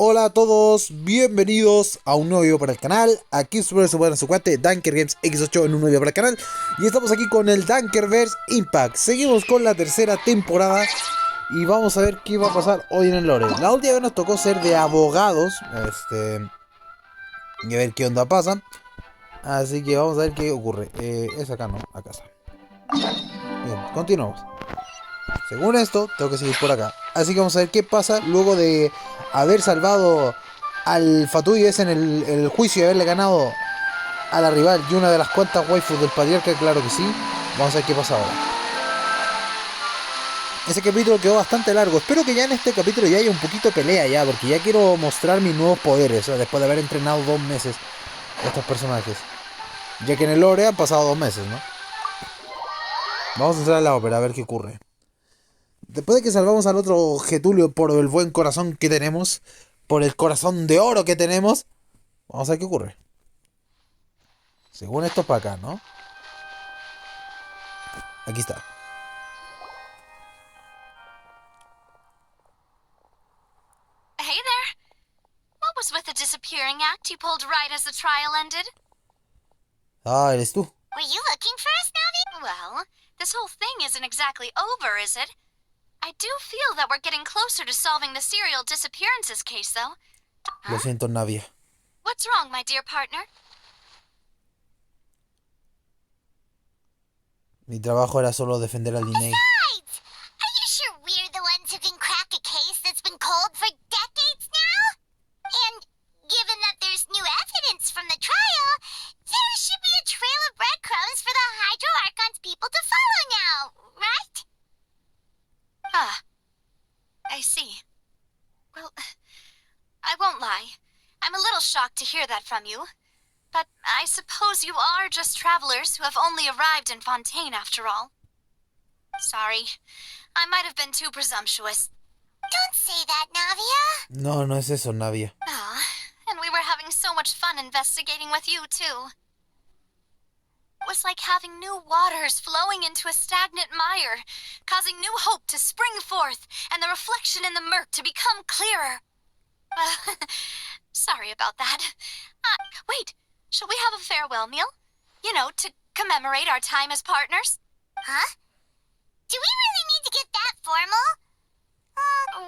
Hola a todos, bienvenidos a un nuevo video para el canal. Aquí su cuate Dankerverse X8 en un nuevo video para el canal. Y estamos aquí con el Dankerverse Impact. Seguimos con la tercera temporada y vamos a ver qué va a pasar hoy en el lore. La última vez nos tocó ser de abogados, y a ver qué onda pasa. Así que vamos a ver qué ocurre. Es acá, ¿no? Acá está. Bien, continuamos. Según esto, tengo que seguir por acá. Así que vamos a ver qué pasa luego de haber salvado al Fatui ese en el juicio y haberle ganado a la rival y una de las cuantas waifus del patriarca, claro que sí. Vamos a ver qué pasa ahora. Ese capítulo quedó bastante largo. Espero que ya en este capítulo ya haya un poquito de pelea ya, porque ya quiero mostrar mis nuevos poderes, o sea, después de haber entrenado 2 meses a estos personajes. Ya que en el lore han pasado 2 meses, ¿no? Vamos a entrar a la ópera a ver qué ocurre. Después de que salvamos al otro Getulio por el buen corazón que tenemos, por el corazón de oro que tenemos, vamos a ver qué ocurre. Según esto es para acá, ¿no? Aquí está. Hey there. What was with the disappearing act you pulled right as the trial ended? Ah, eres tú. Were you looking for us, Navi? Well, this whole thing isn't exactly over, is it? I do feel that we're getting closer to solving the serial disappearances case, though. Lo siento, Navia. What's wrong, my dear partner? Mi trabajo era solo defender al Diney. Besides, are you sure we're the ones who can crack a case that's been cold for decades now? And given that there's new evidence from the trial, there should be a trail of breadcrumbs for the Hydro Archon's people to follow now, right? Ah, I see. Well, I won't lie. I'm a little shocked to hear that from you. But I suppose you are just travelers who have only arrived in Fontaine after all. Sorry. I might have been too presumptuous. Don't say that, Navia. No, no es eso, Navia. Ah, and we were having so much fun investigating with you, too. It was like having new waters flowing into a stagnant mire, causing new hope to spring forth, and the reflection in the murk to become clearer. Sorry about that. Wait, shall we have a farewell meal? You know, to commemorate our time as partners? Huh? Do we really need to get that formal?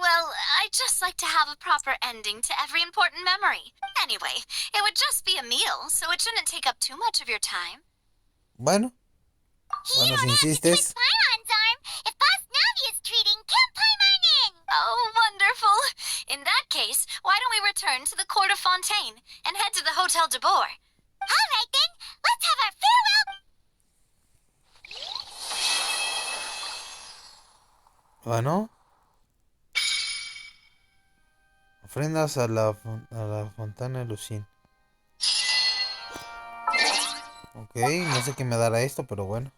Well, I'd just like to have a proper ending to every important memory. Anyway, it would just be a meal, so it shouldn't take up too much of your time. Bueno, He bueno, don't si have to insistes. twist Paimon's arm if Boss Navia's treating Camp Paimon in. Oh, wonderful. In that case, why don't we return to the court of Fontaine and head to the Hotel de Boer? All right then, let's have our farewell. Bueno. Ofrendas a la fontana de Lucín. Ok, no sé qué me dará esto, pero bueno.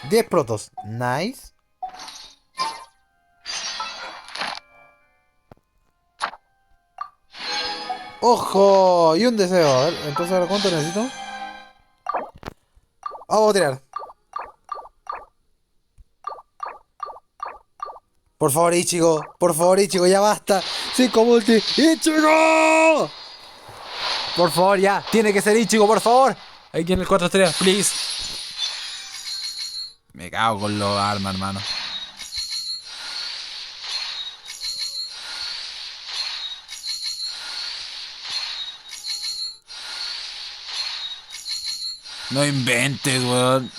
10 protos. Nice. ¡Ojo! Y un deseo. A ver, entonces ahora ¿cuánto necesito? Vamos a tirar. Por favor, Ichigo, ya basta. 5 multi. ¡Ichigo! Por favor, ya. Tiene que ser Ichigo, por favor. Aquí en el 4 estrellas, please. Me cago con los armas, hermano. No inventes, weón.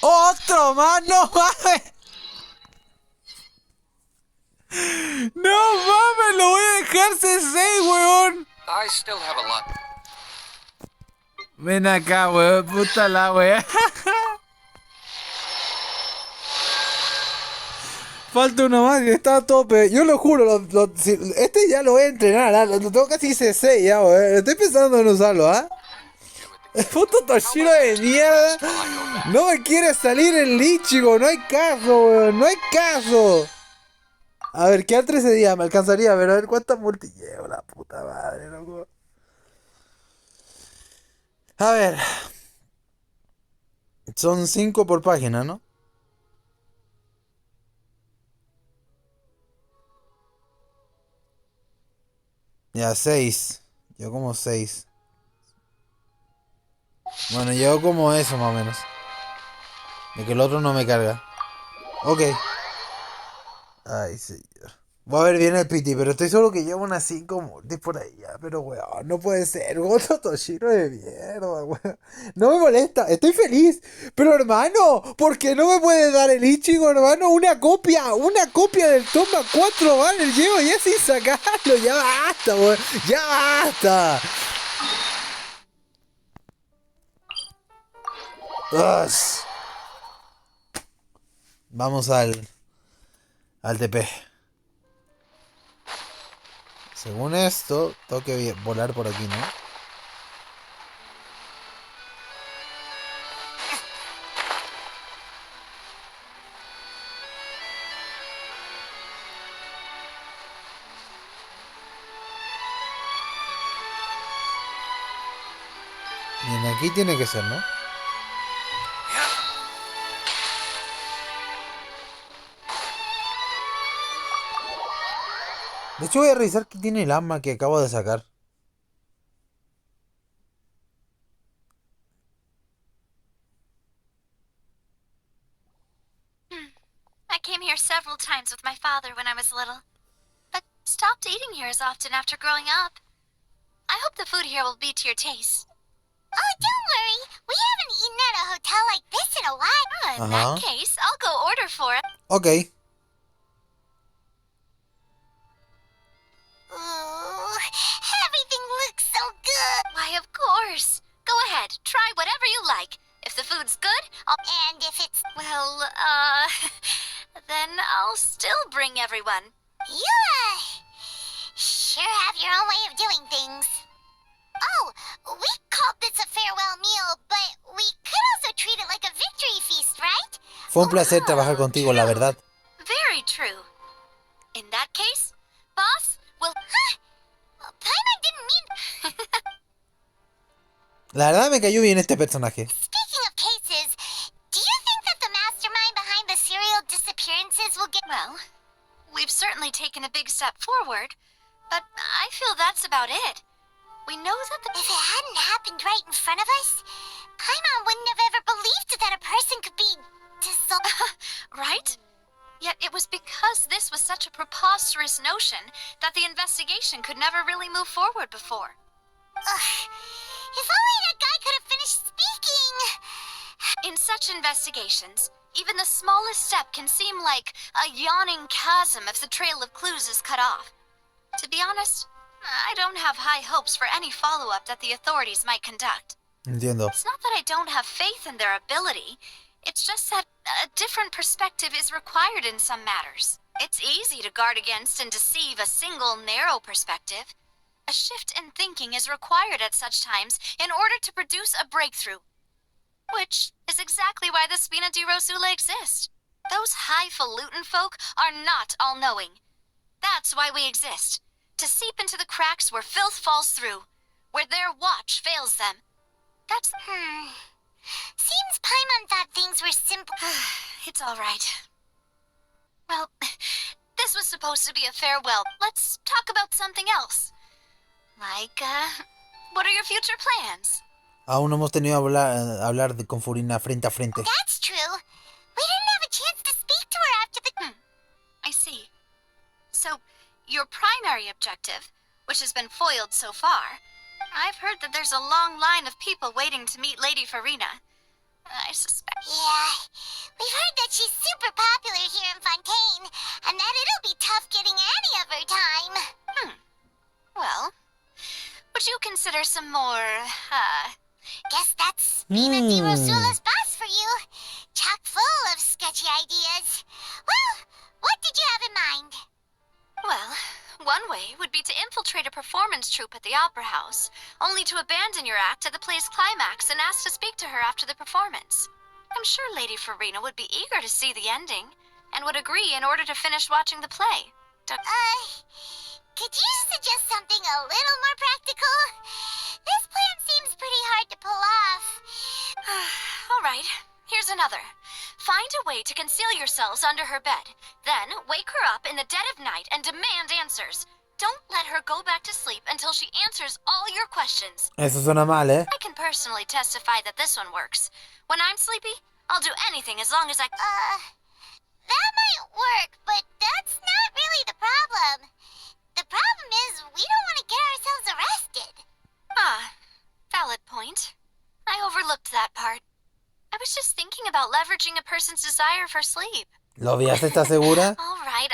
¡Otro más! ¡No mames! ¡No mames! ¡Lo voy a dejar C6, weón! I still have a lot. Ven acá, weón. Puta la weón. Falta uno más que está a tope. Yo lo juro, este ya lo voy a entrenar, ¿ah? Lo tengo casi C6 ya, weón. Estoy pensando en usarlo, ¿ah? El puto Toshiro de mierda. No me quiere salir el Ichigo. No hay caso, weón. No hay caso. A ver, quedan 13 días. Me alcanzaría, pero a ver cuántas multi llevo. La puta madre, loco. A ver. Son 5 por página, ¿no? Ya, 6. Yo como 6. Bueno, yo como eso más o menos. De que el otro no me carga. Ok. Ay, señor. Voy a ver bien el piti, pero estoy seguro que llevo unas 5 multis por ahí ya. Pero weón, no puede ser. Goto Toshiro de mierda, weón. No me molesta, estoy feliz. Pero hermano, ¿por qué no me puede dar el Ichigo, hermano? Una copia del Toma 4 banner. Llevo ya sin sacarlo. Ya basta, weón. Ya basta. Ush. Vamos al TP. Según esto, tengo que volar por aquí, ¿no? Bien, aquí tiene que ser, ¿no? De hecho voy a revisar qué tiene el arma que acabo de sacar. I came here several times with my father when I was little, but stopped eating here as often after growing up. I hope the food here will be to your taste. Oh, don't worry. We haven't eaten at a hotel like this in a while. In that case, I'll go order for it. Ok. Ooh, everything looks so good. Why, of course. Go ahead, try whatever you like. If the food's good, And if it's... well, then I'll still bring everyone. You, sure have your own way of doing things. Oh, we called this a farewell meal, but we could also treat it like a victory feast, right? Fue un placer trabajar contigo, la verdad. Very true. In that case, boss, will... Paimon didn't mean... La verdad me cayó bien este personaje. Speaking of cases, do you think that the mastermind behind the serial disappearances will get... Well, we've certainly taken a big step forward, but I feel that's about it. We know that the... If it hadn't happened right in front of us, Paimon wouldn't have ever believed that a person could be dissolved. Right? Yet it was because this was such a preposterous notion that the investigation could never really move forward before. If only that guy could have finished speaking. In such investigations, even the smallest step can seem like a yawning chasm if the trail of clues is cut off. To be honest, I don't have high hopes for any follow-up that the authorities might conduct. Entiendo. It's not that I don't have faith in their ability. It's just that a different perspective is required in some matters. It's easy to guard against and deceive a single narrow perspective. A shift in thinking is required at such times in order to produce a breakthrough. Which is exactly why the Spina di Rosula exist. Those highfalutin folk are not all-knowing. That's why we exist. To seep into the cracks where filth falls through. Where their watch fails them. That's... Seems Paimon thought things were simple. It's all right. Well, this was supposed to be a farewell. Let's talk about something else. Like, what are your future plans? Aún no hemos tenido hablar con Furina frente a frente. That's true. We didn't have a chance to speak to her after the... I see. So, your primary objective, which has been foiled so far, I've heard that there's a long line of people waiting to meet Lady Farina. I suspect... Yeah, we've heard that she's super popular here in Fontaine, and that it'll be tough getting any of her time. Well, would you consider some more, Guess that's Spina di Rosula's boss for you. Chock full of sketchy ideas. Well, what did you have in mind? Well, one way would be to infiltrate a performance troupe at the Opera House, only to abandon your act at the play's climax and ask to speak to her after the performance. I'm sure Lady Farina would be eager to see the ending, and would agree in order to finish watching the play. Could you suggest something a little more practical? This plan seems pretty hard to pull off. All right, here's another. Find a way to conceal yourselves under her bed. Then wake her up in the dead of night and demand answers. Don't let her go back to sleep until she answers all your questions. Eso suena mal, ¿eh? I can personally testify that this one works. When I'm sleepy, I'll do anything as long as I... That might work, but that's not really the problem. The problem is we don't want to get ourselves arrested. Ah, valid point. I overlooked that part. I was just thinking about leveraging a person's desire for sleep. ¿Lo obviaste? ¿Estás segura? All right.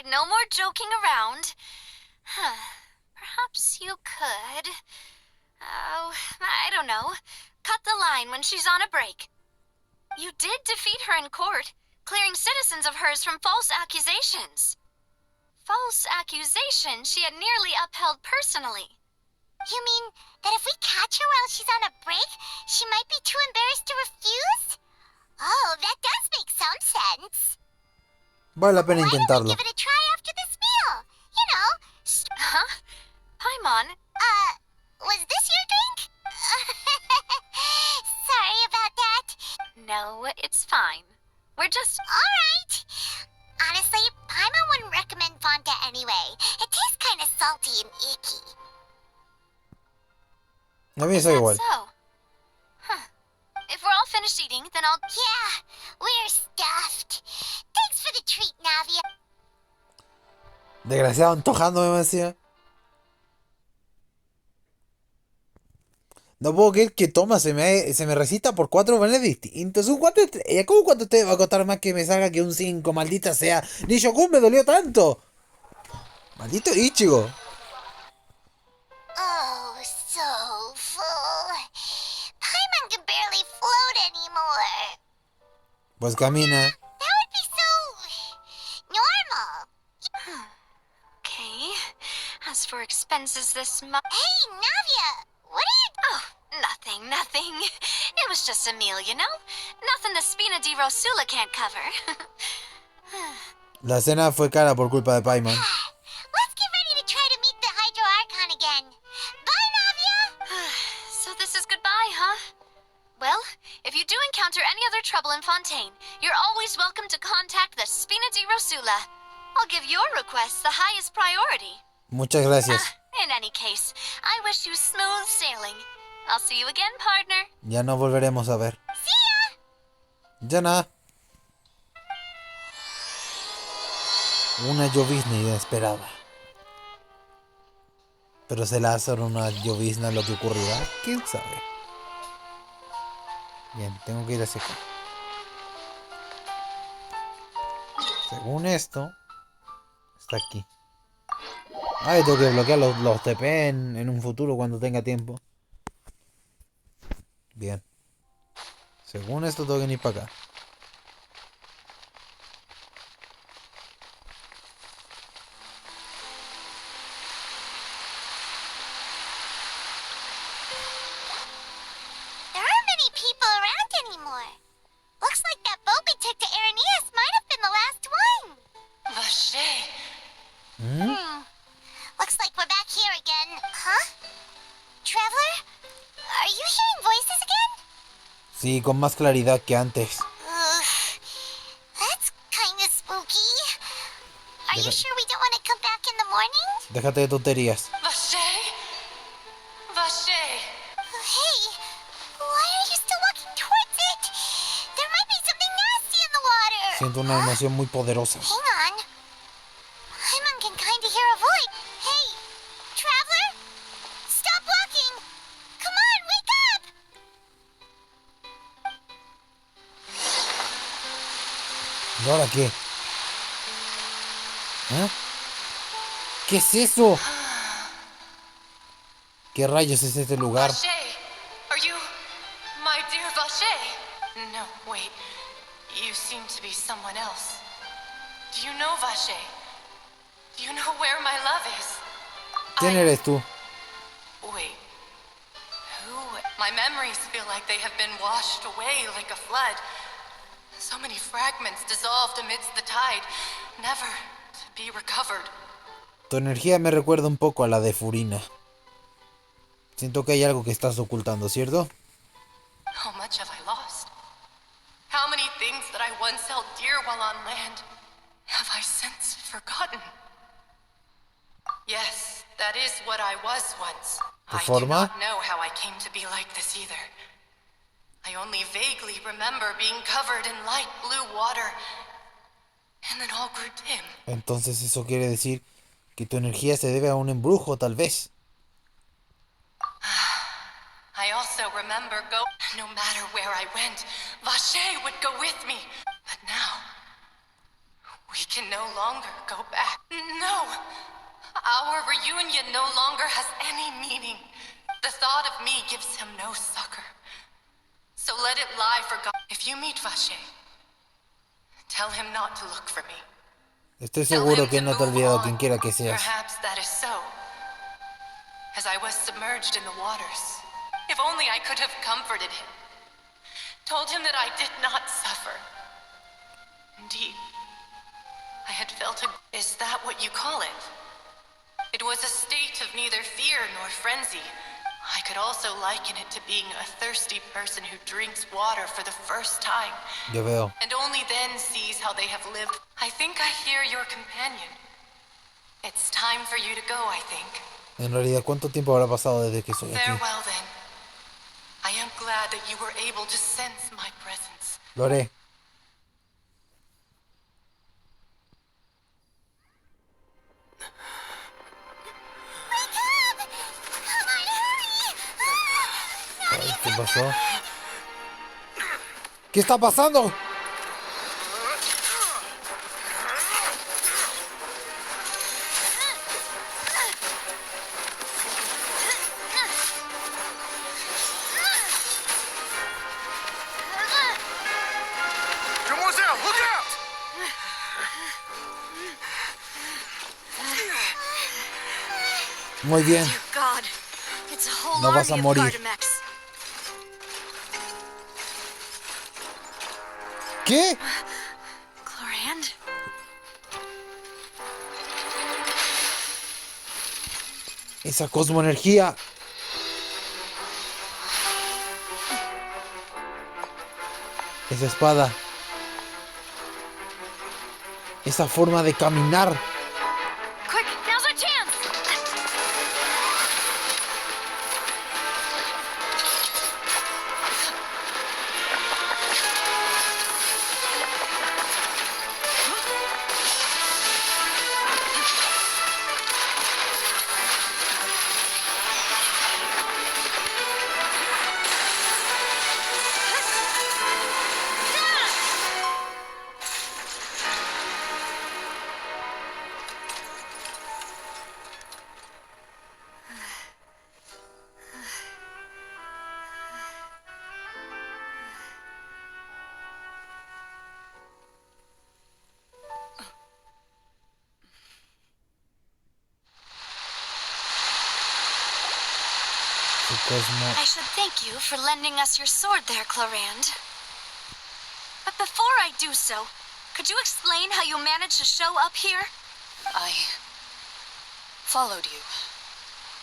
No more joking around. Perhaps you could... Oh, I don't know. Cut the line when she's on a break. You did defeat her in court, clearing citizens of hers from false accusations. False accusations she had nearly upheld personally. You mean that if we catch her while she's on a break, she might be too embarrassed to refuse? Oh, that does make some sense. Vale la pena Why don't we intentarlo. give it a try after this meal? You know, Huh? Paimon, was this your drink? Sorry about that. no, it's fine. We're just... Alright. Honestly, Paimon wouldn't recommend Fanta anyway. It tastes kind of salty and icky. A mí Is eso that igual. so? Huh. If we're all finished eating, then I'll... Yeah, we're stuffed. Thanks for the treat, Navia. Desgraciado, antojándome me decía. No puedo creer que toma, se me recita por 4 paneles distintos. Un 4 estrellas. ¿Cómo cuánto te va a costar más que me salga que un 5? Maldita sea. Ni Shogun me dolió tanto. Maldito Ichigo. Oh, so full. Paimon can barely float anymore. Pues camina. That would be so... normal. Okay. As for expenses this month... Hey, Navia, what are you... Oh, nothing. It was just a meal, you know? Nothing the Spina di Rosula can't cover. La cena fue cara por culpa de Paimon. Let's get ready to try to meet the Hydro Archon again. Bye, Navia! So this is goodbye, huh? Well, if you do encounter any other trouble in Fontaine, you're always welcome to contact the Spina di Rosula. I'll give your request the highest priority. Muchas gracias. In any case, I wish you smooth sailing. I'll see you again, partner. Ya nos volveremos a ver. See ya! Ya nada. Una llovizna inesperada. Pero será solo una llovizna lo que ocurrirá. ¿Quién sabe? Bien, tengo que ir hacia acá. Según esto, está aquí. Ay, tengo que bloquear los TP en un futuro cuando tenga tiempo. Bien. Según esto tengo que ir para acá. There aren't many people around anymore. Looks like that boat we took to Irenaeus might have been the last one. Vache. Looks like we're back here again. Huh? Traveler? Are you hearing voices again? Sí, con más claridad que antes. Ugh. That's kinda spooky. Are you sure we don't want to come back in the morning? Déjate de tonterías. Vache. Hey, why are you still walking towards it? There might be something nasty in the water. Siento una emoción muy poderosa. Hang on. Paimon can kinda hear a voice. Hey, traveler? Stop walking! Come on, wake up! ¿Y ahora qué? ¿Ah? ¿Qué es eso? ¿Qué rayos es este lugar? Vache! Are you my dear Vache? No, wait. You seem to be someone else. Do you know Vache? Do you know where my love is? ¿Quién eres tú? Wait. Who? My memories feel like they have been washed away like a flood. So many fragments dissolved amidst the tide, never to be recovered. Tu energía me recuerda un poco a la de Furina. Siento que hay algo que estás ocultando, ¿cierto? How much have I lost? How many things that I once held dear while on land have I since forgotten? Yes, that is what I was once. ¿Tu I do forma? not know how I came to be like this either. I only vaguely remember being covered in light blue water, and then all grew dim. Entonces eso quiere decir que tu energía se debe a un embrujo, tal vez. I also remember no matter where I went, Vache would go with me. But now, we can no longer go back. No! Our reunion no longer has any meaning. The thought of me gives him no succor. So let it lie for God. If you meet Vache, tell him not to look for me. Estoy Tell seguro him que to no te ha move olvidado on. quien quiera que seas. Perhaps that is so. As I was submerged in the waters. If only I could have comforted him. Told him that I did not suffer. Indeed, I had felt a... Is that what you call it? It was a state of neither fear nor frenzy. I could also liken it to being a thirsty person who drinks water for the first time. Ya veo. And only then sees how they have lived. I think I hear your companion. It's time for you to go, I think. En realidad, ¿cuánto tiempo habrá pasado desde que soy aquí? Farewell then. I am glad that you were able to sense my presence. Lo haré. Ay, ¿qué pasó? ¿Qué está pasando? Demoiselle, look out! Muy bien. Dear God, it's a whole No vas a army of morir. Gardamex. ¿Qué? Clorand? Esa cosmoenergía. Esa espada. Esa forma de caminar. Quick, now's our chance! Su cosmo. I should thank you for lending us your sword there, Clorand. But before I do so, could you explain how you managed to show up here? I followed you.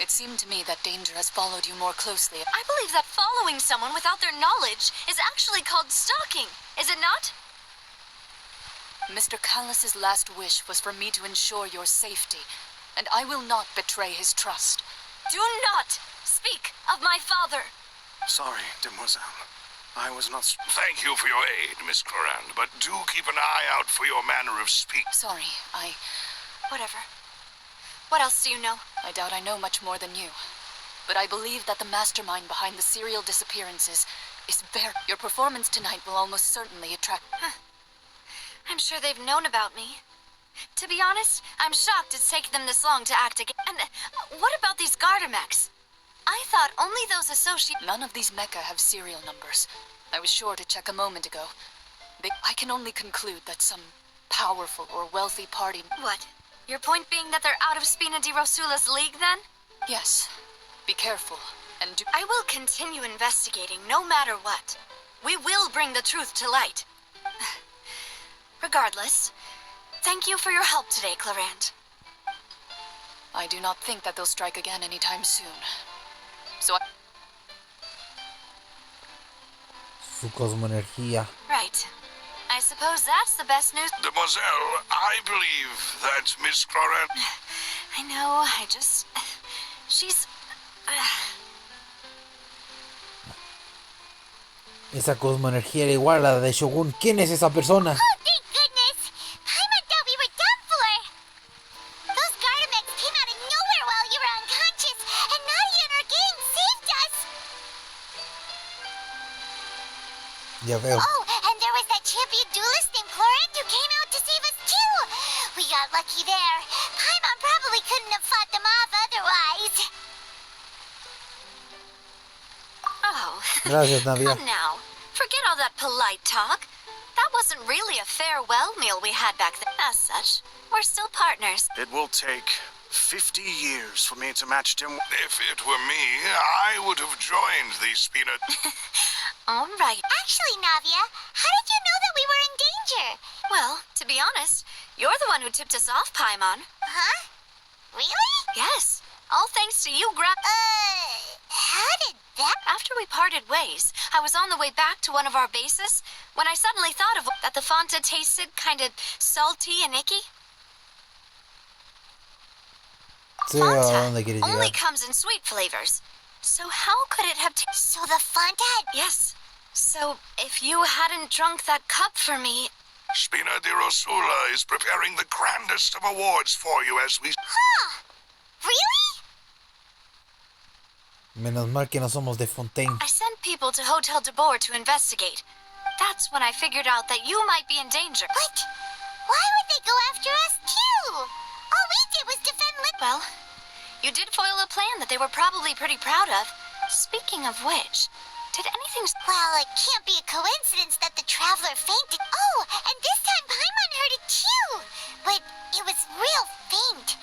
It seemed to me that danger has followed you more closely. I believe that following someone without their knowledge is actually called stalking, is it not? Mr. Callus's last wish was for me to ensure your safety, and I will not betray his trust. Do not speak of my father. Sorry, Demoiselle. I was not... Thank you for your aid, Miss Clorand, but do keep an eye out for your manner of speech. Sorry, Whatever. What else do you know? I doubt I know much more than you. But I believe that the mastermind behind the serial disappearances is very... Your performance tonight will almost certainly attract... I'm sure they've known about me. To be honest, I'm shocked it's taken them this long to act again. And what about these Gardamex? I thought only those associated... None of these mecha have serial numbers. I was sure to check a moment ago. I can only conclude that some powerful or wealthy party... What? Your point being that they're out of Spina di Rosula's league, then? Yes. Be careful, and do... I will continue investigating, no matter what. We will bring the truth to light. Regardless, thank you for your help today, Clorand. I do not think that they'll strike again anytime soon. So Su cosmoenergía. Right. I suppose that's the best news. Demoiselle, I believe that Miss Clorand... I know, she's... Esa cosmoenergía era igual a la de Shogun. ¿Quién es esa persona? Oh, thank goodness! Paimon thought we were done for! Those Gardamex came out of nowhere while you were unconscious, and Nadia and her gang saved us! Ya veo. Oh, and there was that champion duelist named Chlorant who came out to save us too! We got lucky there. Paimon probably couldn't have fought them off otherwise. Oh. Gracias, Navia. Come now. Forget all that polite talk. That wasn't really a farewell meal we had back then. As such, we're still partners. It will take 50 years for me to match Dim. If it were me, I would have joined the Spina. All right. Actually, Navia, how did you know that we were in danger? Well, to be honest, you're the one who tipped us off, Paimon. Huh? Really? Yes. All thanks to you, How did that... After we parted ways, I was on the way back to one of our bases when I suddenly thought of that the Fanta tasted kind of salty and icky. Sí, ¿a dónde quieres Only llegar? comes in sweet flavors. So how could it have So the Fanta had... Yes. So if you hadn't drunk that cup for me... Spina di Rosula is preparing the grandest of awards for you as we... Huh! Really? Menos mal que no somos de Fontaine. I sent people to Hotel de Boer to investigate. That's when I figured out that you might be in danger. But why would they go after us too? All we did was defend Well, you did foil a plan that they were probably pretty proud of. Speaking of which, did anything... Well, it can't be a coincidence that the traveler fainted. Oh, and this time Paimon heard it too. But it was real faint.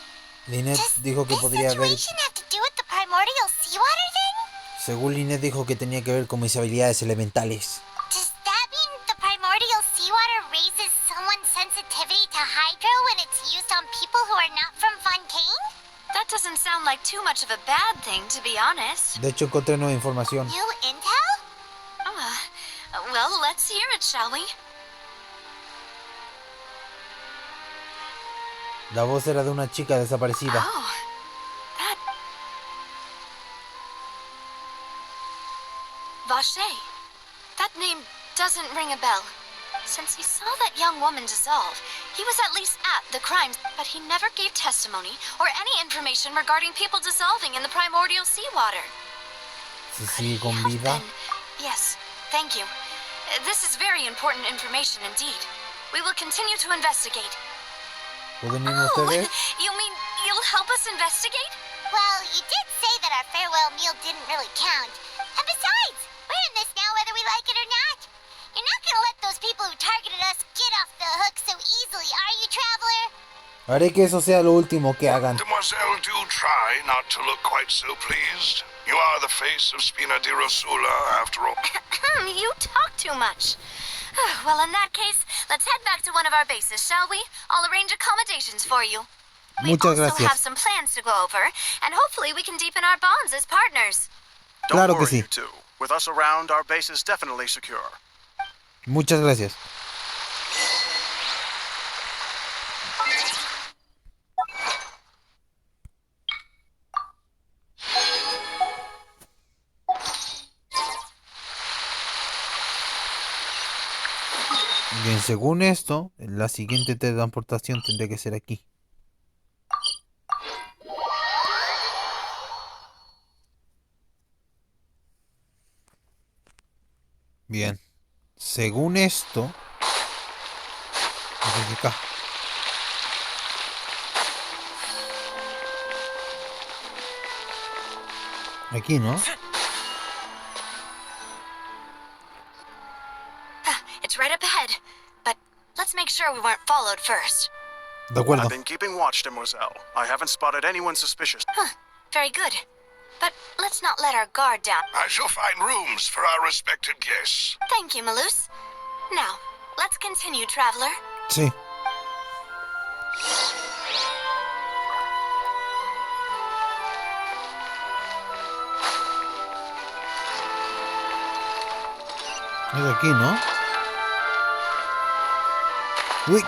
Lynette Does dijo que this podría haber... situation have to do with the primordial seawater thing? Según Lynette dijo que tenía que ver con mis habilidades elementales. Does that mean the primordial seawater raises someone's sensitivity to hydro when it's used on people who are not from Fontaine? That doesn't sound like too much of a bad thing, to be honest. De hecho, encontré nueva información. New intel? Well, let's hear it, shall we? La voz era de una chica desaparecida. Oh, that... Vache. That name doesn't ring a bell. Since he saw that young woman dissolve, he was at least at the crime, but he never gave testimony or any information regarding people dissolving in the primordial seawater. Si sigue con vida. Yes, thank you. This is very important information indeed. We will continue to investigate. ¿Pueden ir ustedes? You mean you'll help us investigate? Well, you did say that our farewell meal didn't really count. And besides, we're in this now whether we like it or not. You're not gonna let those people who targeted us get off the hook so easily, are you, Traveler? Haré que eso sea lo último que hagan. Mademoiselle, do try not to look quite so pleased. You are the face of Spina di Rosula, after all. You talk too much. Well, in that case, let's head back to one of our bases, shall we? I'll arrange accommodations for you. We Muchas also gracias. have some plans to go over, and hopefully we can deepen our bonds as partners. Don't Claro que worry, sí. you two. With us around, our base is definitely secure. Muchas gracias. Bien, según esto, la siguiente teletransportación tendría que ser aquí. Bien, según esto, desde acá. Aquí, ¿no? It's right up ahead, but let's make sure we weren't followed first. De acuerdo. I've been keeping watch, Demoiselle. I haven't spotted anyone suspicious. Very good. But let's not let our guard down. I shall find rooms for our respected guests. Thank you, Malus. Now, let's continue, Traveler. Sí. Es aquí, ¿no? Uy.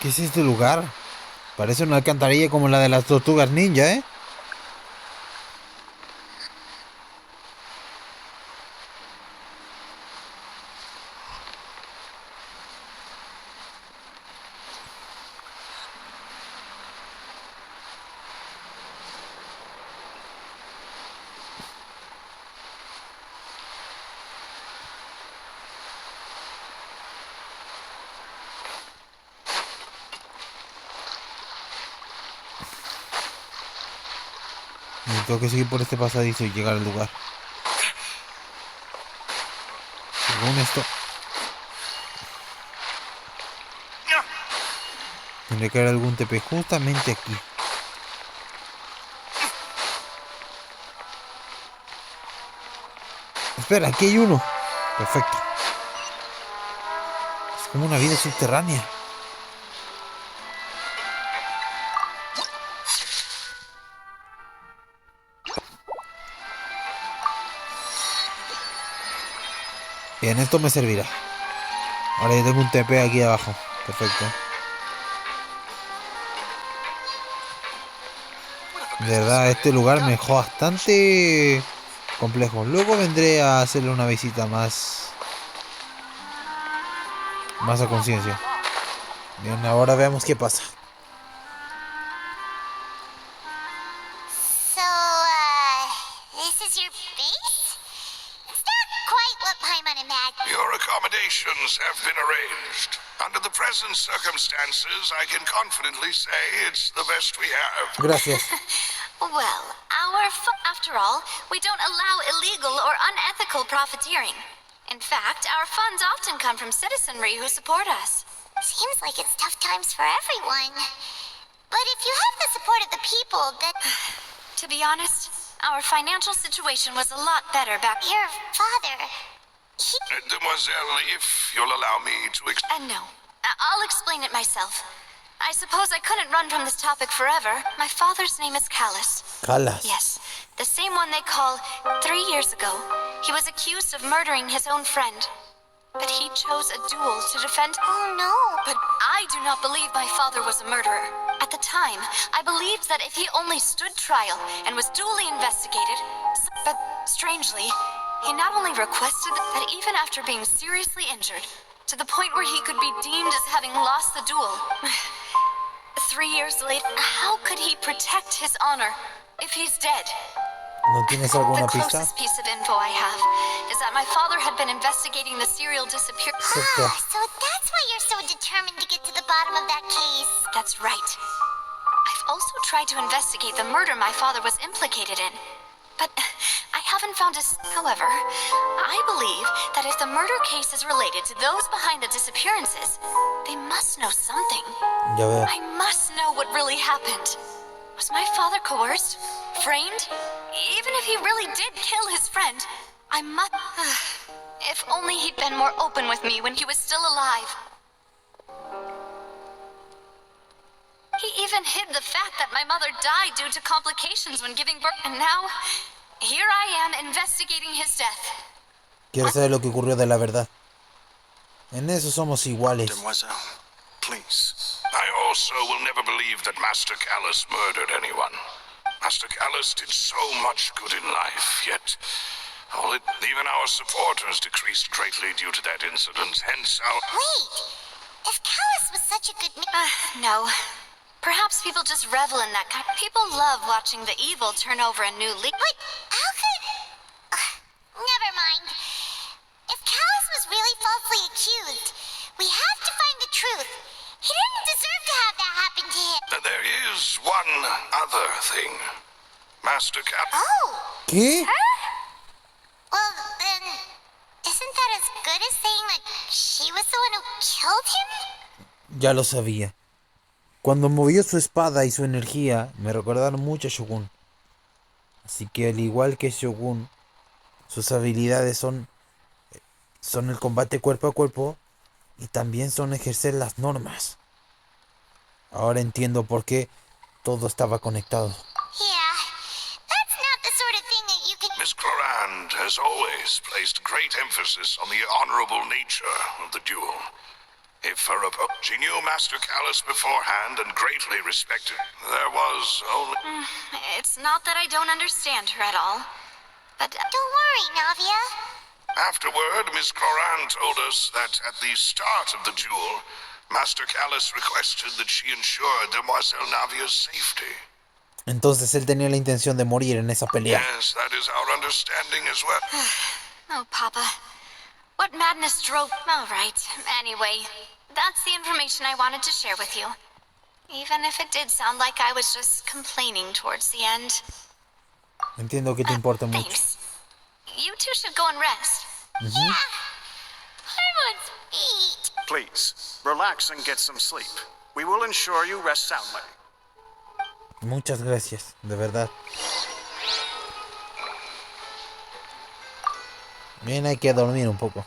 ¿Qué es este lugar? Parece una alcantarilla como la de las tortugas ninja, ¿eh? Y tengo que seguir por este pasadizo y llegar al lugar. Según esto, tendría que haber algún TP justamente aquí. Espera, aquí hay uno. Perfecto. Es como una vida subterránea. Bien, esto me servirá. Ahora ya tengo un TP aquí abajo. Perfecto. De verdad, este lugar me dejó bastante complejo. Luego vendré a hacerle una visita más a conciencia. Bien, ahora veamos qué pasa. So, this is your base? It's not quite what Paimon imagined. Your accommodations have been arranged. Under the present circumstances, I can confidently say it's the best we have. Gracias. Well, after all, we don't allow illegal or unethical profiteering. In fact, our funds often come from citizenry who support us. Seems like it's tough times for everyone. But if you have the support of the people, then To be honest, our financial situation was a lot better back here. your father, he... Demoiselle, if you'll allow me to No, I'll explain it myself. I suppose I couldn't run from this topic forever. My father's name is Callus. Calas. Yes, the same one they call 3 years ago. He was accused of murdering his own friend. But he chose a duel to defend. Oh no. But I do not believe my father was a murderer. At the time, I believed that if he only stood trial and was duly investigated, but strangely, he not only requested that even after being seriously injured, to the point where he could be deemed as having lost the duel. 3 years later, how could he protect his honor if he's dead? ¿No tienes alguna The pista? closest piece of info I have is that my father had been investigating the serial disappearance. Acepto. So that's why you're so determined to get to the bottom of that case. That's right. I've also tried to investigate the murder my father was implicated in. But I haven't found However, I believe that if the murder case is related to those behind the disappearances, they must know something. Ya veo. I must know what really happened. Was my father coerced? Framed? Even if he really did kill his friend, I must... If only he'd been more open with me when he was still alive. He even hid the fact that my mother died due to complications when giving birth. And now, here I am investigating his death. Quiero saber lo que ocurrió de la verdad. En eso somos iguales. Demoiselle, please. I also will never believe that Master Callus murdered anyone. Master Callus did so much good in life, yet even our supporters decreased greatly due to that incident, hence our... Wait, if Callus was such a good No. Perhaps people just revel in that kind. People love watching the evil turn over a new leaf. But how could... never mind. If Callus was really falsely accused, we have to find the truth. He didn't deserve to have that happen to him. There is one other thing. Master Callus... Oh, ¿Qué? well then, isn't that as good as saying that she was the one who killed him? Ya lo sabía. Cuando movió su espada y su energía, me recordaron mucho a Shogun. Así que al igual que Shogun, sus habilidades son el combate cuerpo a cuerpo y también son ejercer las normas. Ahora entiendo por qué todo estaba conectado. Yeah, that's not the sort of thing that you can... Miss Clorand has always placed great emphasis on the honorable nature of the duel. If her she knew Master Callus beforehand and greatly respected, there was only... It's not that I don't understand her at all, but... Don't worry, Navia. Afterward, Miss Coran told us that at the start of the duel, Master Callus requested that she ensured Demoiselle Navia's safety. Entonces él tenía la intención de morir en esa pelea. Yes, that is our understanding as well. Oh, Papa. What madness drove... All right. Anyway, that's the information I wanted to share with you. Even if it did sound like I was just complaining towards the end. Entiendo que te importa mucho. Thanks. You two should go and rest. Yeah. Paimon feet. Please, relax and get some sleep. We will ensure you rest soundly. Muchas gracias, de verdad. Bien, hay que dormir un poco.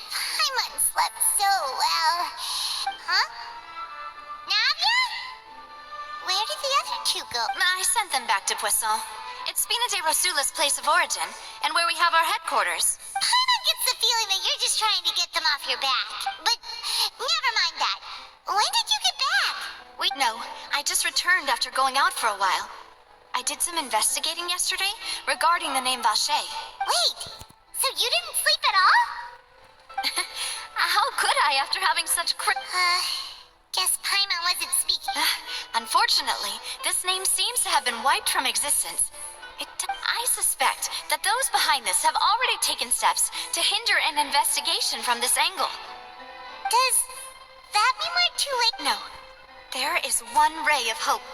Paimon slept so well. Huh? Navia? Where did the other two go? I sent them back to Poisson. It's Spina de Rosula's place of origin, and where we have our headquarters. Paimon gets the feeling that you're just trying to get them off your back. But never mind that. When did you get back? No, I just returned after going out for a while. I did some investigating yesterday regarding the name Vache. Wait, so you didn't sleep at all? How could I after having such Guess Paimon wasn't speaking. Unfortunately, this name seems to have been wiped from existence. I suspect that those behind this have already taken steps to hinder an investigation from this angle. Does that mean we're too late? No. There is one ray of hope.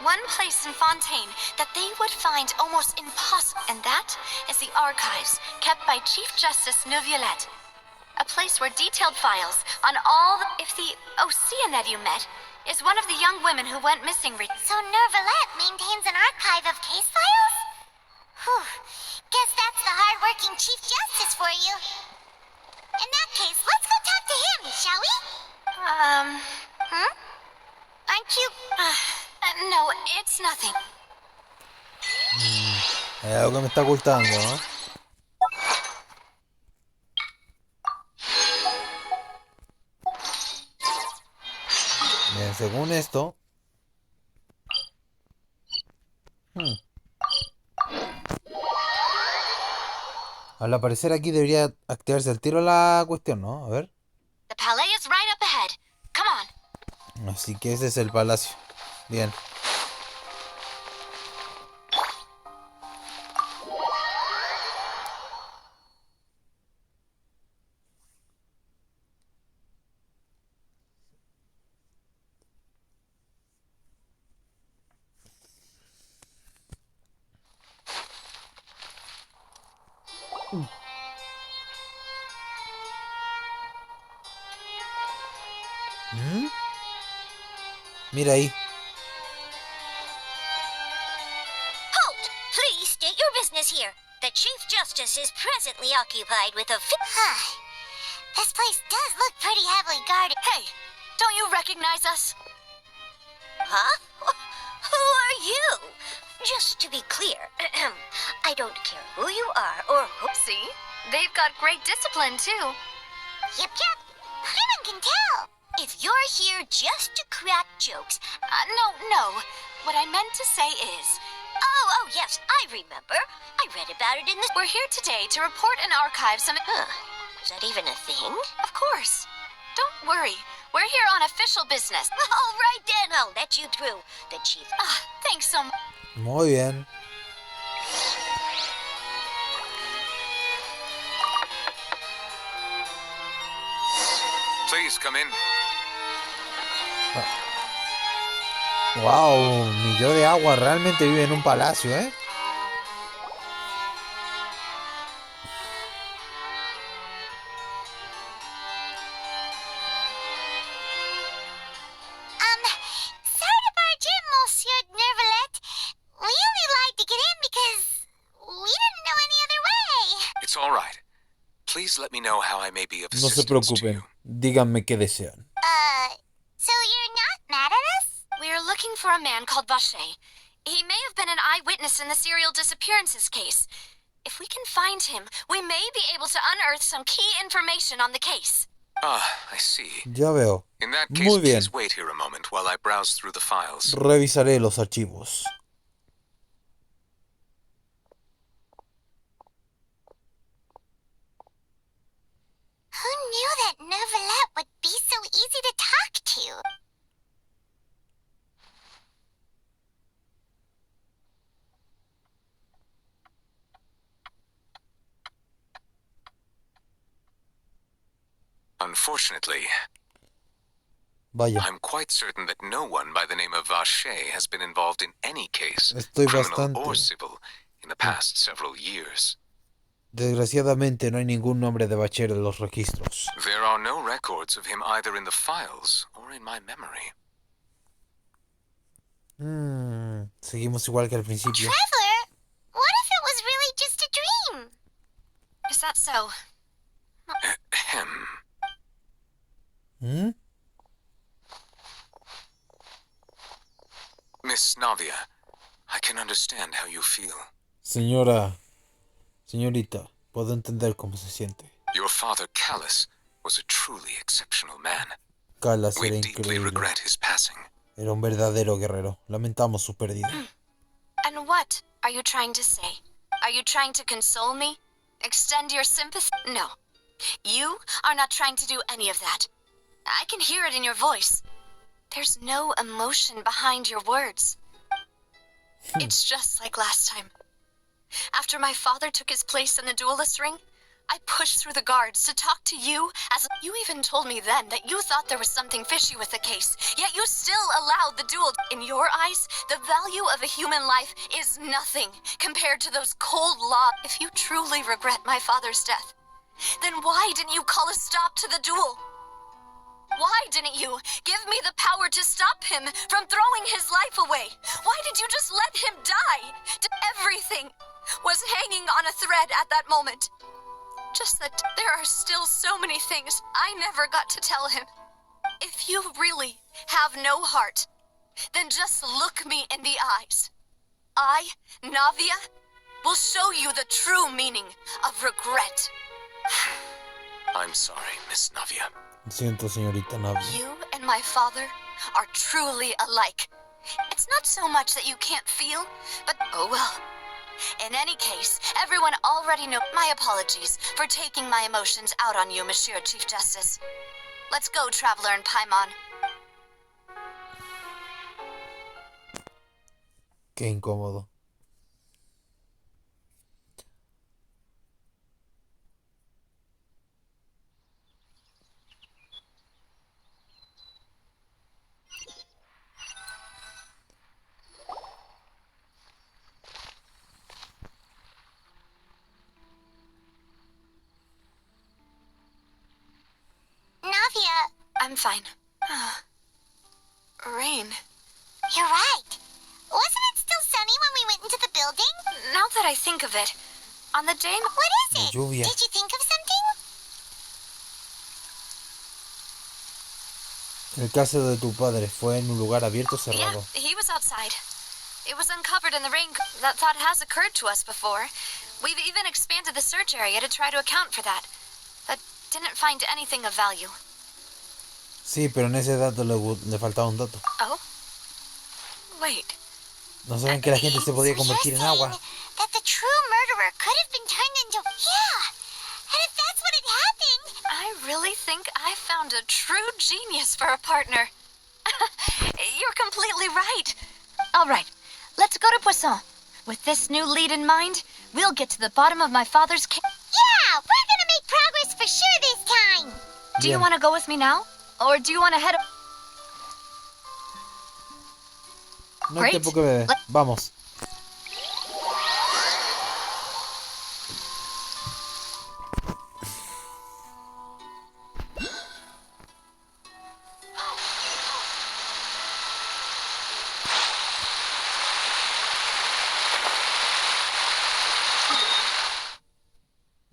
One place in Fontaine that they would find almost impossible, and that is the archives kept by Chief Justice Nuevo. A place where detailed files on all the... If the Oceanette you met is one of the young women who went missing... So Nervalette maintains an archive of case files? Whew. Guess that's the hard-working Chief Justice for you. In that case, let's go talk to him, shall we? Aren't you... No, it's nothing. Hay algo que me está ocultando, ¿no? Bien, según esto... Al aparecer aquí debería activarse el tiro la cuestión, ¿no? A ver. The palais is right up ahead. Come on. Así que ese es el palacio. Bien. Mira ahí. Halt! Please state your business here. The Chief Justice is presently occupied with a... This place does look pretty heavily guarded. Hey, don't you recognize us? Huh? Who are you? Just to be clear, I don't care who you are or who... See? They've got great discipline, too. Yep. Paimon can tell. If you're here just to crack jokes... No. What I meant to say is... Oh, yes, I remember. I read about it in the... We're here today to report and archive some... Is that even a thing? Of course. Don't worry. We're here on official business. All right, then. I'll let you through. The Chief... Thanks so much. Muy bien. Please come in. Wow, mi yo de agua realmente vive en un palacio, ¿eh? Sorry to barge in, Monsieur Nervalette. We only lied to get in because we didn't know any other way. It's all right. Please let me know how I may be of No se assistance to preocupen. you. Díganme qué desean. So you're not mad at us? We're looking for a man called Vache. He may have been an eyewitness in the serial disappearances case. If we can find him, we may be able to unearth some key information on the case. Ah, I see. Ya veo. In that case, Muy bien. please wait here a moment while I browse through the files. Revisaré los archivos. Who knew that Neuvillette would be so easy to talk to? Unfortunately, Vaya, I'm quite certain that no one by the name of Vache has been involved in any case, estoy criminal or bastante... civil, in the past several years. Desgraciadamente no hay ningún nombre de Bacher en los registros. There are no records of him either in the files or in my memory. Seguimos igual que al principio. Traveler, what if it was really just a dream? Is that so? Ahem. ¿Mm? Miss Navia, I can understand how you feel. Señorita, puedo entender cómo se siente. Your father, Callus, was a truly exceptional man. Callas We era deeply increíble. regret his passing. Era un verdadero guerrero. Lamentamos su pérdida. And what are you trying to say? Are you trying to console me? Extend your sympathy? No. You are not trying to do any of that. I can hear it in your voice. There's no emotion behind your words. It's just like last time. After my father took his place in the duelist ring, I pushed through the guards to talk to you as you even told me then that you thought there was something fishy with the case, yet you still allowed the duel. In your eyes, the value of a human life is nothing compared to those cold laws. If you truly regret my father's death, then why didn't you call a stop to the duel? Why didn't you give me the power to stop him from throwing his life away? Why did you just let him die? Everything was hanging on a thread at that moment. Just that there are still so many things I never got to tell him. If you really have no heart, then just look me in the eyes. I, Navia, will show you the true meaning of regret. I'm sorry, Miss Navia. Siento, señorita Navia. You and my father are truly alike. It's not so much that you can't feel, but oh well. In any case, everyone already knows. My apologies for taking my emotions out on you, Monsieur Chief Justice. Let's go, Traveler and Paimon. Qué incómodo. Navia, I'm fine. Rain. you're right. Wasn't it still sunny when we went into the building? Now that I think of it, on the day... What is La it? lluvia. Did you think of something? El caso de tu padre fue en un lugar abierto Yeah, cerrado. he was outside. It was uncovered in the rain. That thought has occurred to us before. We've even expanded the search area to try to account for that. But didn't find anything of value. Sí, pero en ese dato le faltaba un dato. Oh? Wait. No saben que la gente se podía So you're convertir en saying agua. that the true murderer could have been turned into... Yeah! And if that's what had happened... I really think I found a true genius for a partner. You're completely right. All right, let's go to Poisson. With this new lead in mind, we'll get to the bottom of my father's case. Yeah! We're gonna make progress for sure this time! Do you Bien. want to go with me now? Or do you want to head... No hay Great. tiempo que ver. Vamos.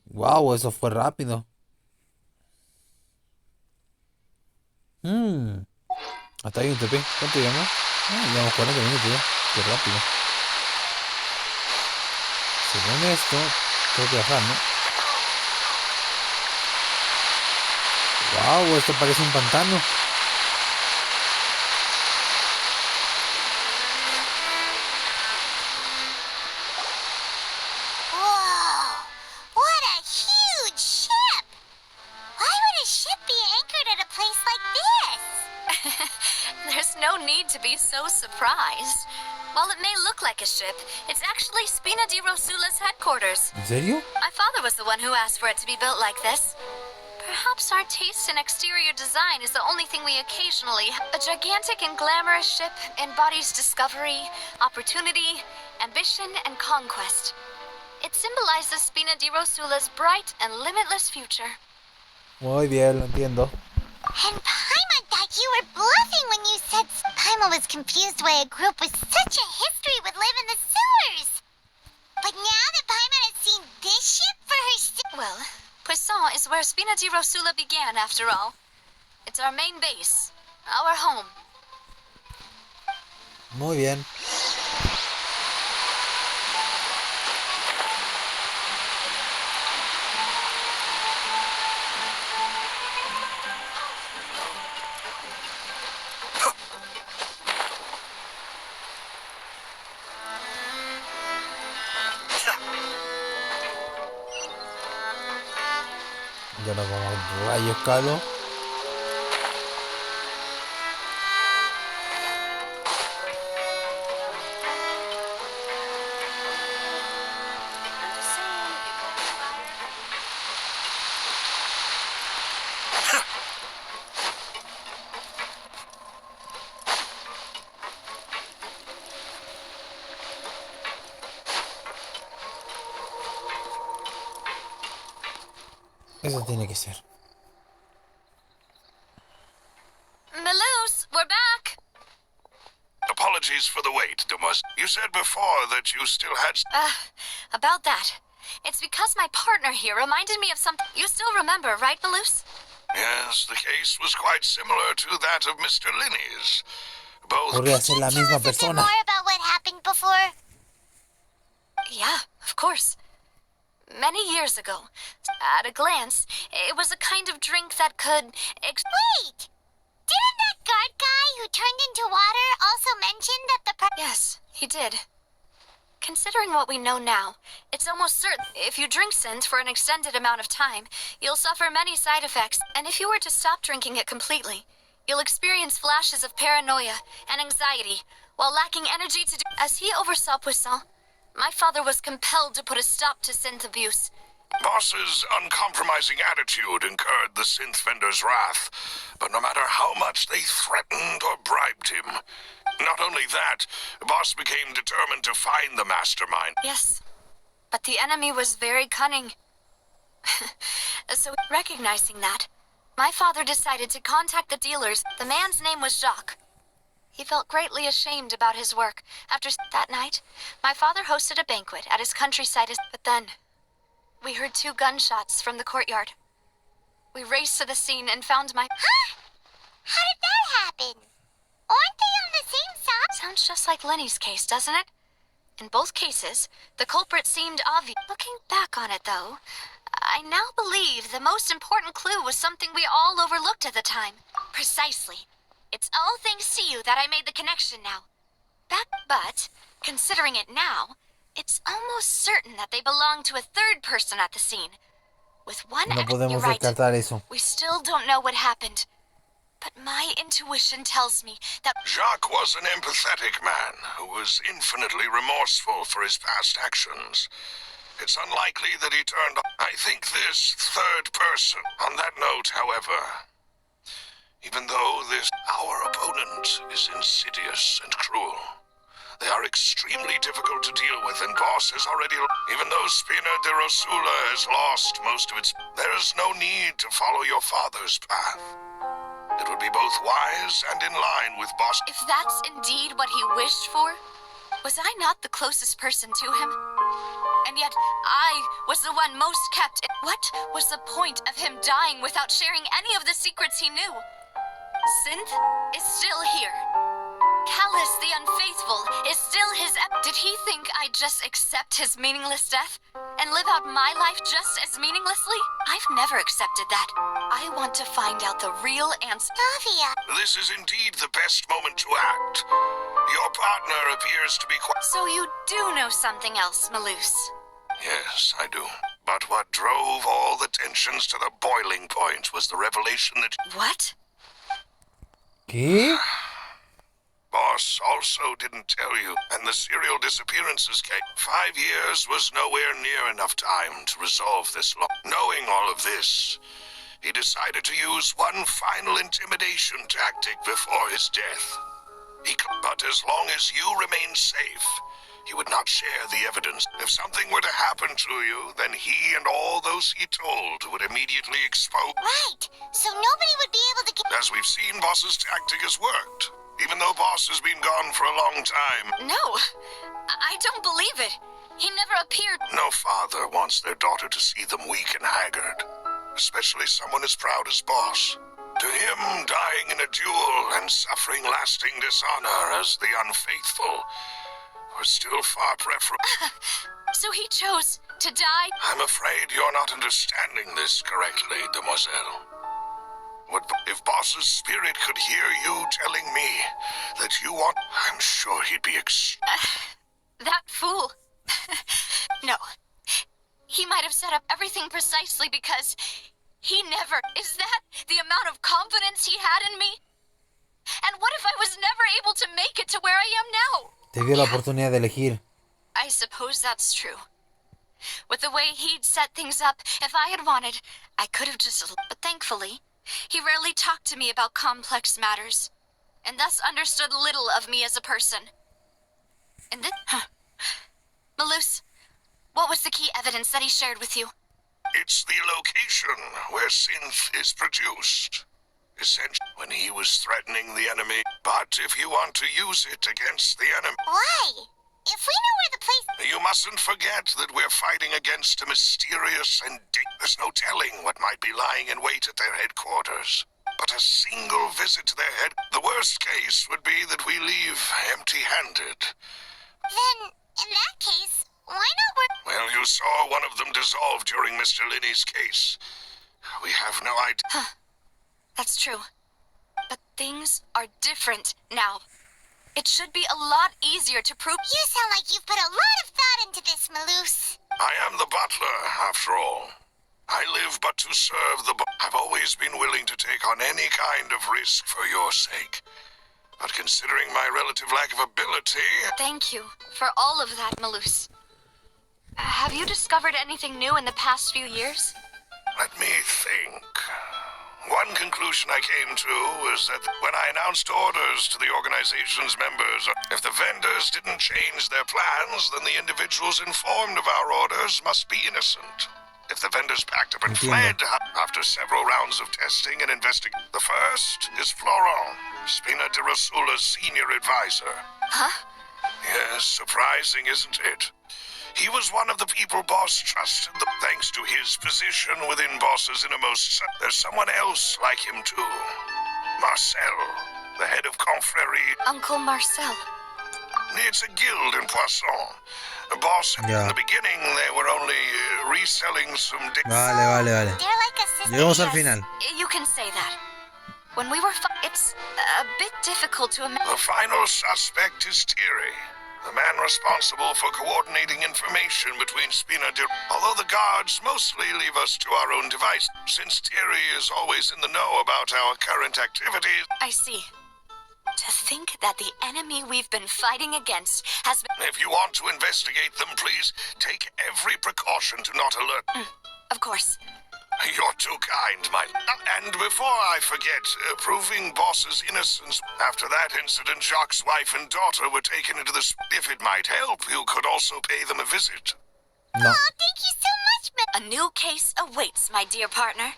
Wow, eso fue rápido. Hasta ahí un TP. ¿Cuánto llevamos? Llevamos 40 minutos ya. Qué rápido. Según esto, Tengo que bajar, ¿no? Wow, esto parece un pantano. Whoa! What a huge ship! Why would a ship be anchored at a place like this? There's no need to be so surprised. While it may look like a ship, it's actually Spina di Rosula's headquarters. ¿En serio? My father was the one who asked for it to be built like this. Perhaps our taste in exterior design is the only thing we occasionally... A gigantic and glamorous ship embodies discovery, opportunity, ambition, and conquest. It symbolizes Spina di Rosula's bright and limitless future. Muy bien, lo entiendo. And Paimon thought you were bluffing when you said Paimon was confused why a group with such a history would live in the sewers. But now that Paimon has seen this ship for herself... Well, Poisson is where Spina di Rosula began, after all. It's our main base, our home. Muy bien. Ya nos vamos a rayos calo. Eso tiene que ser. Melus, we're back! Apologies for the wait, Demus. You said before that you still had... About that. It's because my partner here reminded me of something. You still remember, right, Melus? Yes, the case was quite similar to that of Mr. Linney's. Both... Podría ser la misma Tell us a bit persona. more about what happened before? Yeah, of course. Many years ago, at a glance, it was a kind of drink that could... Wait! Didn't that guard guy who turned into water also mention that the Yes, he did. Considering what we know now, it's almost certain if you drink Synth for an extended amount of time, you'll suffer many side effects, and if you were to stop drinking it completely, you'll experience flashes of paranoia and anxiety, while lacking energy to do... As he oversaw Poisson, my father was compelled to put a stop to Synth abuse. Boss's uncompromising attitude incurred the synth vendor's wrath, but no matter how much they threatened or bribed him, not only that, Boss became determined to find the mastermind. Yes, but the enemy was very cunning. So, recognizing that, my father decided to contact the dealers. The man's name was Jacques. He felt greatly ashamed about his work. After that night, my father hosted a banquet at his countryside. But then, we heard 2 gunshots from the courtyard. We raced to the scene and found my... Huh? How did that happen? Aren't they on the same side? Sounds just like Lenny's case, doesn't it? In both cases, the culprit seemed obvious. Looking back on it, though, I now believe the most important clue was something we all overlooked at the time. Precisely. It's all thanks to you that I made the connection now. But, considering it now, it's almost certain that they belong to a third person at the scene. With one No you're podemos right. descartar eso. We still don't know what happened. But my intuition tells me that... Jacques was an empathetic man who was infinitely remorseful for his past actions. It's unlikely that he turned... I think this third person. On that note, however, even though our opponent is insidious and cruel, they are extremely difficult to deal with, and Boss has already... Even though Spina di Rosula has lost most of its... There is no need to follow your father's path. It would be both wise and in line with Boss... If that's indeed what he wished for, was I not the closest person to him? And yet, I was the one most kept... What was the point of him dying without sharing any of the secrets he knew? Synth is still here. Callus the Unfaithful is still his... Did he think I'd just accept his meaningless death and live out my life just as meaninglessly? I've never accepted that. I want to find out the real answer. Navia. This is indeed the best moment to act. Your partner appears to be quite... So you do know something else, Maloose. Yes, I do. But what drove all the tensions to the boiling point was the revelation that... What? ¿Qué? Boss also didn't tell you, and the serial disappearances case. 5 years was nowhere near enough time to resolve this law. Knowing all of this, he decided to use one final intimidation tactic before his death. But as long as you remain safe, he would not share the evidence. If something were to happen to you, then he and all those he told would immediately expose. Right. So nobody would be able to... As we've seen, Boss's tactic has worked. Even though Boss has been gone for a long time. No, I don't believe it. He never appeared. No father wants their daughter to see them weak and haggard. Especially someone as proud as Boss. To him, dying in a duel and suffering lasting dishonor as the unfaithful were still far preferable. So he chose to die? I'm afraid you're not understanding this correctly, demoiselle. If Boss's spirit could hear you telling me that you want... I'm sure he'd be That fool. No. He might have set up everything precisely because he never... Is that the amount of confidence he had in me? And what if I was never able to make it to where I am now? Te dio la oportunidad de elegir. I suppose that's true. With the way he'd set things up, if I had wanted, I could have just... But thankfully, he rarely talked to me about complex matters, and thus understood little of me as a person. And this... Maloose, what was the key evidence that he shared with you? It's the location where synth is produced. Essentially, when he was threatening the enemy. But if you want to use it against the enemy... Why? If we know where the place... You mustn't forget that we're fighting against a mysterious and... There's no telling what might be lying in wait at their headquarters. But a single visit to their head... The worst case would be that we leave empty-handed. Then, in that case, why not work... Well, you saw one of them dissolve during Mr. Linney's case. We have no idea... That's true. But things are different now. It should be a lot easier to prove... You sound like you've put a lot of thought into this, Maloose. I am the butler, after all. I live but to serve the... I've always been willing to take on any kind of risk for your sake. But considering my relative lack of ability... Thank you for all of that, Maloose. Have you discovered anything new in the past few years? Let me think. One conclusion I came to was that when I announced orders to the organization's members, if the vendors didn't change their plans, then the individuals informed of our orders must be innocent. If the vendors packed up and fled after several rounds of testing and investigation. The first is Florent, Spina de Rosula's senior advisor. Huh? Yes, surprising, isn't it? He was one of the people Boss trusted, thanks to his position within Boss's innermost... There's someone else like him, too. Marcel, the head of Confrérie. Uncle Marcel. It's a guild in Poisson. Boss, in the beginning, they were only reselling some... Vale. They're like a sister. Llegamos al final. You can say that. When we were... It's a bit difficult to imagine... The final suspect is Thierry, the man responsible for coordinating information between Spina de... Although the guards mostly leave us to our own device, since Thierry is always in the know about our current activities... I see. To think that the enemy we've been fighting against has been... If you want to investigate them, please take every precaution to not alert... Of course. You're too kind, my... And before I forget, proving Boss's innocence... After that incident, Jacques' wife and daughter were taken into the... If it might help, you could also pay them a visit. No. Oh, thank you so much, A new case awaits, my dear partner.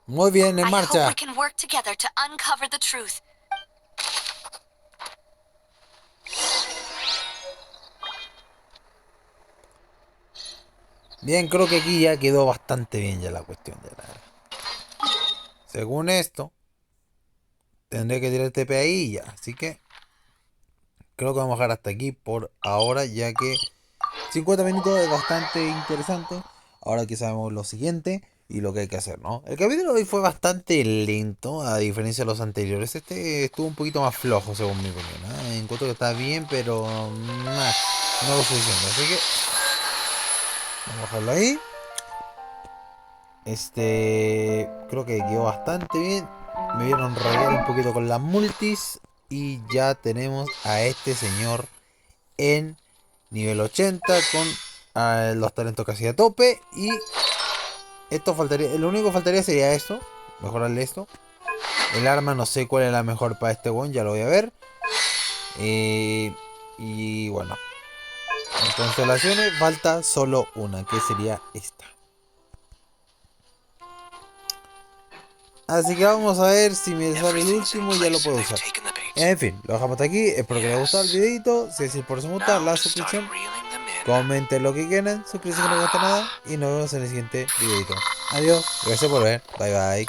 Muy bien, en I hope marcha. we can work together to uncover the truth. Bien, creo que aquí ya quedó bastante bien ya la cuestión de la... Según esto, tendré que tirar el TP ahí y ya. Así que creo que vamos a dejar hasta aquí por ahora, ya que 50 minutos es bastante interesante. Ahora que sabemos lo siguiente y lo que hay que hacer, ¿no? El capítulo de hoy fue bastante lento, a diferencia de los anteriores. Este estuvo un poquito más flojo, según mi opinión. Encuentro que está bien, pero no lo suficiente. Así que vamos a dejarlo ahí. Creo que quedó bastante bien. Me vieron rayar un poquito con las multis. Y ya tenemos a este señor en nivel 80 con los talentos casi a tope. Y esto faltaría. Lo único que faltaría sería esto. Mejorarle esto. El arma no sé cuál es la mejor para este one. Ya lo voy a ver. Y bueno. En constelaciones falta solo una. Que sería esta. Así que vamos a ver si me sale el último y ya lo puedo usar. En fin, lo dejamos hasta aquí. Espero que les haya gustado el videito. Si es así, por su gusta, la suscripción. Comenten lo que quieran. Suscríbanse que no cuesta nada. Y nos vemos en el siguiente videito. Adiós. Gracias por ver. Bye bye.